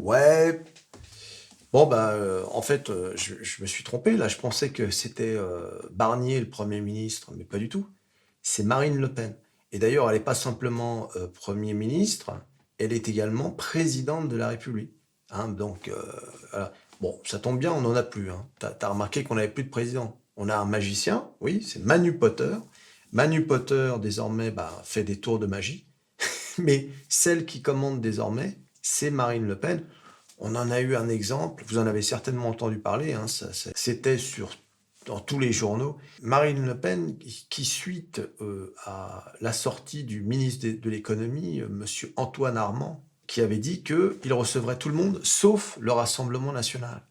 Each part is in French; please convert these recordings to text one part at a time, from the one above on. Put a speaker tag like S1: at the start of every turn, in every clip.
S1: Ouais, bon, bah, en fait, je me suis trompé, là. Je pensais que c'était Barnier, le Premier ministre, mais pas du tout. C'est Marine Le Pen. Et d'ailleurs, elle n'est pas simplement Premier ministre, elle est également présidente de la République. Hein, donc, voilà. Bon, ça tombe bien, on n'en a plus. Hein. T'as remarqué qu'on n'avait plus de président. On a un magicien, oui, c'est Manu Potter. Manu Potter, désormais, bah, fait des tours de magie. Mais celle qui commande désormais, c'est Marine Le Pen. On en a eu un exemple, vous en avez certainement entendu parler, hein, c'était dans tous les journaux. Marine Le Pen, qui suite à la sortie du ministre de l'économie, monsieur Antoine Armand, qui avait dit qu'il recevrait tout le monde, sauf le Rassemblement national.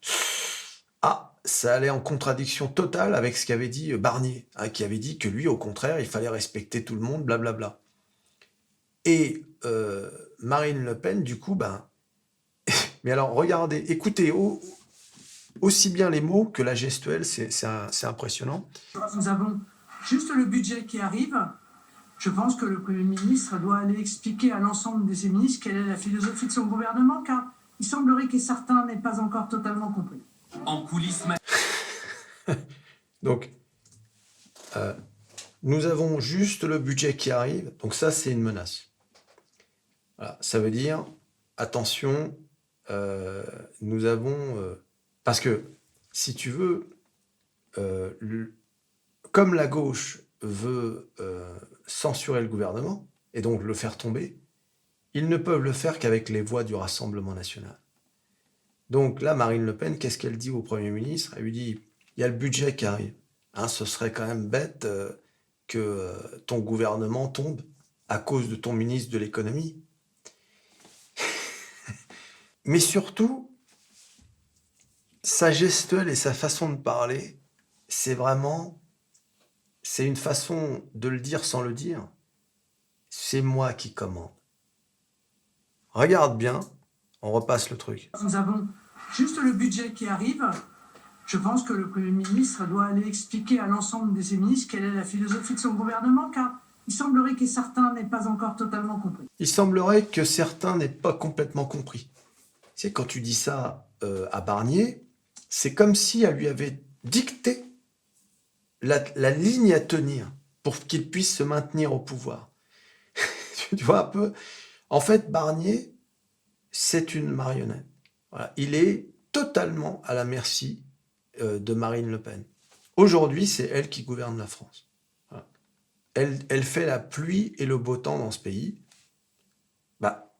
S1: Ah, ça allait en contradiction totale avec ce qu'avait dit Barnier, hein, qui avait dit que lui, au contraire, il fallait respecter tout le monde, blablabla. Et Marine Le Pen, du coup, ben, mais alors regardez, écoutez aussi bien les mots que la gestuelle, c'est impressionnant.
S2: Nous avons juste le budget qui arrive. Je pense que le Premier ministre doit aller expliquer à l'ensemble de ses ministres quelle est la philosophie de son gouvernement, car il semblerait que certains n'aient pas encore totalement compris.
S3: En coulisses...
S1: Donc, nous avons juste le budget qui arrive, donc ça, c'est une menace. Voilà, ça veut dire, attention, nous avons... parce que, si tu veux, comme la gauche veut censurer le gouvernement, et donc le faire tomber, ils ne peuvent le faire qu'avec les voix du Rassemblement national. Donc là, Marine Le Pen, qu'est-ce qu'elle dit au Premier ministre? Elle lui dit, il y a le budget qui arrive. Hein, ce serait quand même bête que ton gouvernement tombe à cause de ton ministre de l'économie. Mais surtout, sa gestuelle et sa façon de parler, c'est une façon de le dire sans le dire. C'est moi qui commande. Regarde bien, on repasse le truc.
S2: Nous avons juste le budget qui arrive. Je pense que le Premier ministre doit aller expliquer à l'ensemble de ses ministres quelle est la philosophie de son gouvernement, car il semblerait que certains n'aient pas encore totalement compris.
S1: Il semblerait que certains n'aient pas complètement compris. C'est quand tu dis ça à Barnier, c'est comme si elle lui avait dicté la ligne à tenir pour qu'il puisse se maintenir au pouvoir. Tu vois un peu? En fait, Barnier, c'est une marionnette. Voilà. Il est totalement à la merci de Marine Le Pen. Aujourd'hui, c'est elle qui gouverne la France. Voilà. Elle fait la pluie et le beau temps dans ce pays. Bah,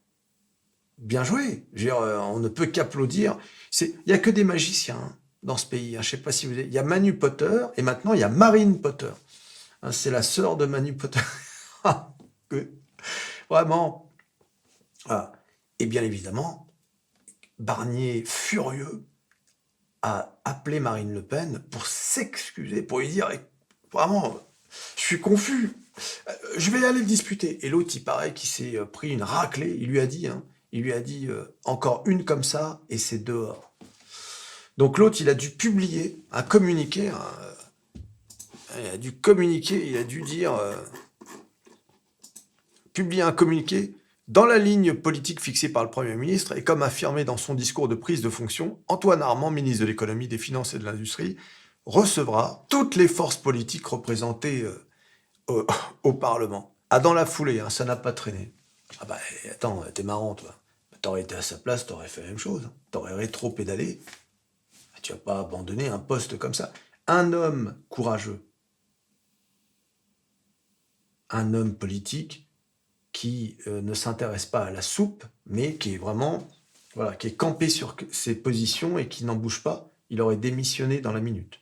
S1: bien joué. Je veux dire, on ne peut qu'applaudir. Il n'y a que des magiciens hein, dans ce pays. Hein. Je ne sais pas si vous avez... Il y a Manu Potter et maintenant il y a Marine Potter. Hein, c'est la sœur de Manu Potter. Vraiment. Voilà. Et bien évidemment, Barnier, furieux, a appelé Marine Le Pen pour s'excuser, pour lui dire vraiment, je suis confus, je vais aller le disputer. Et l'autre, il paraît qu'il s'est pris une raclée. Il lui a dit, encore une comme ça et c'est dehors. Donc l'autre, il a dû publier un communiqué. Il a dû dire, publier un communiqué dans la ligne politique fixée par le Premier ministre, et comme affirmé dans son discours de prise de fonction, Antoine Armand, ministre de l'économie, des finances et de l'industrie, recevra toutes les forces politiques représentées au Parlement. Ah, dans la foulée, hein, ça n'a pas traîné. Ah bah attends, t'es marrant toi. T'aurais été à sa place, t'aurais fait la même chose. T'aurais rétro-pédalé. Tu vas pas abandonner un poste comme ça. Un homme courageux, un homme politique qui ne s'intéresse pas à la soupe, mais qui est vraiment, voilà, qui est campé sur ses positions et qui n'en bouge pas, il aurait démissionné dans la minute.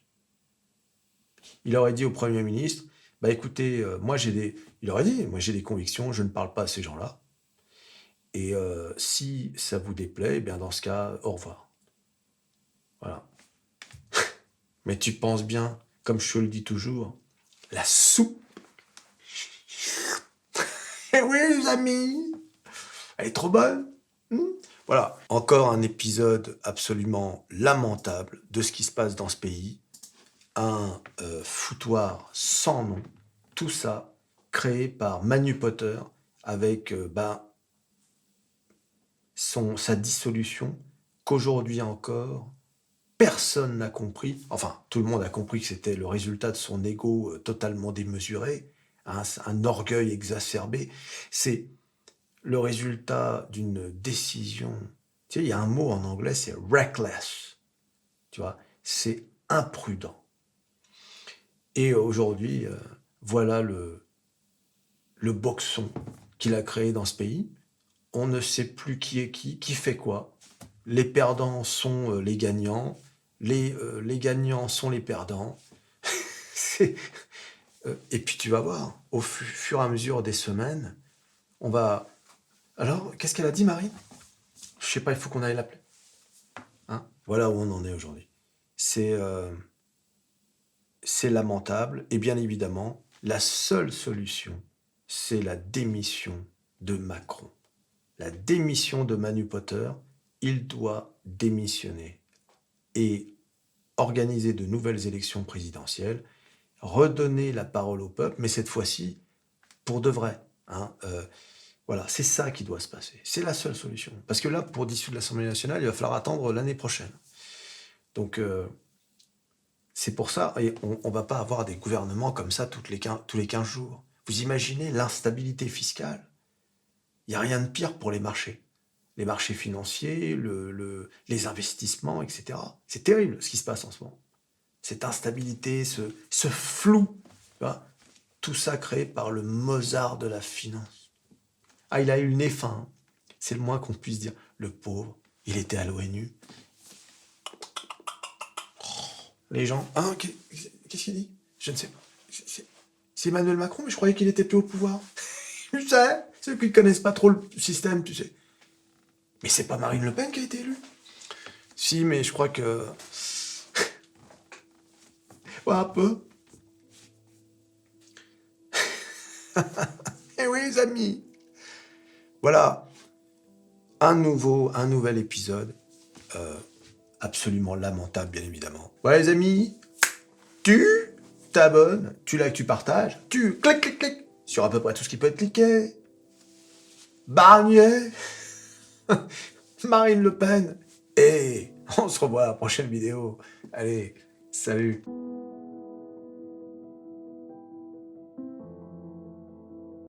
S1: Il aurait dit au Premier ministre, bah écoutez, il aurait dit, moi j'ai des convictions, je ne parle pas à ces gens-là, et si ça vous déplaît, eh bien dans ce cas, au revoir. Voilà. Mais tu penses bien, comme je te le dis toujours, la soupe. Eh oui les amis, elle est trop bonne. Voilà, encore un épisode absolument lamentable de ce qui se passe dans ce pays. Un foutoir sans nom. Tout ça créé par Manu Potter avec sa dissolution qu'aujourd'hui encore, personne n'a compris, enfin, tout le monde a compris que c'était le résultat de son ego totalement démesuré, hein, un orgueil exacerbé. C'est le résultat d'une décision. Tu sais, il y a un mot en anglais, c'est reckless. Tu vois, c'est imprudent. Et aujourd'hui, voilà le boxon qu'il a créé dans ce pays. On ne sait plus qui est qui fait quoi. Les perdants sont les gagnants, les gagnants sont les perdants. C'est, et puis tu vas voir, au fur et à mesure des semaines, on va... Alors, qu'est-ce qu'elle a dit, Marie? Je sais pas, il faut qu'on aille l'appeler. Hein, voilà où on en est aujourd'hui. C'est lamentable. Et bien évidemment, la seule solution, c'est la démission de Macron. La démission de Manu Potter. Il doit démissionner et organiser de nouvelles élections présidentielles, redonner la parole au peuple, mais cette fois-ci, pour de vrai. Hein, voilà, c'est ça qui doit se passer. C'est la seule solution. Parce que là, pour dissoudre l'Assemblée nationale, il va falloir attendre l'année prochaine. Donc, c'est pour ça, et on ne va pas avoir des gouvernements comme ça tous les 15 jours. Vous imaginez l'instabilité fiscale? Il n'y a rien de pire pour les marchés. Les marchés financiers, les investissements, etc. C'est terrible ce qui se passe en ce moment. Cette instabilité, ce flou, tu vois, tout ça créé par le Mozart de la finance. Ah, il a eu le nez fin, hein. C'est le moins qu'on puisse dire. Le pauvre, il était à l'ONU. Les gens... Ah, qu'est-ce qu'il dit? Je ne sais pas. C'est Emmanuel Macron, mais je croyais qu'il était plus au pouvoir. Tu sais, ceux qui ne connaissent pas trop le système, tu sais. Mais c'est pas Marine Le Pen qui a été élue. Si, mais je crois que... Ouais, un peu. Eh oui, les amis. Voilà. Un nouvel épisode. Absolument lamentable, bien évidemment. Voilà, les amis. Tu t'abonnes, tu likes, tu partages. Tu cliques sur à peu près tout ce qui peut être cliqué. Barnier. Marine Le Pen. Et on se revoit à la prochaine vidéo. Allez, salut.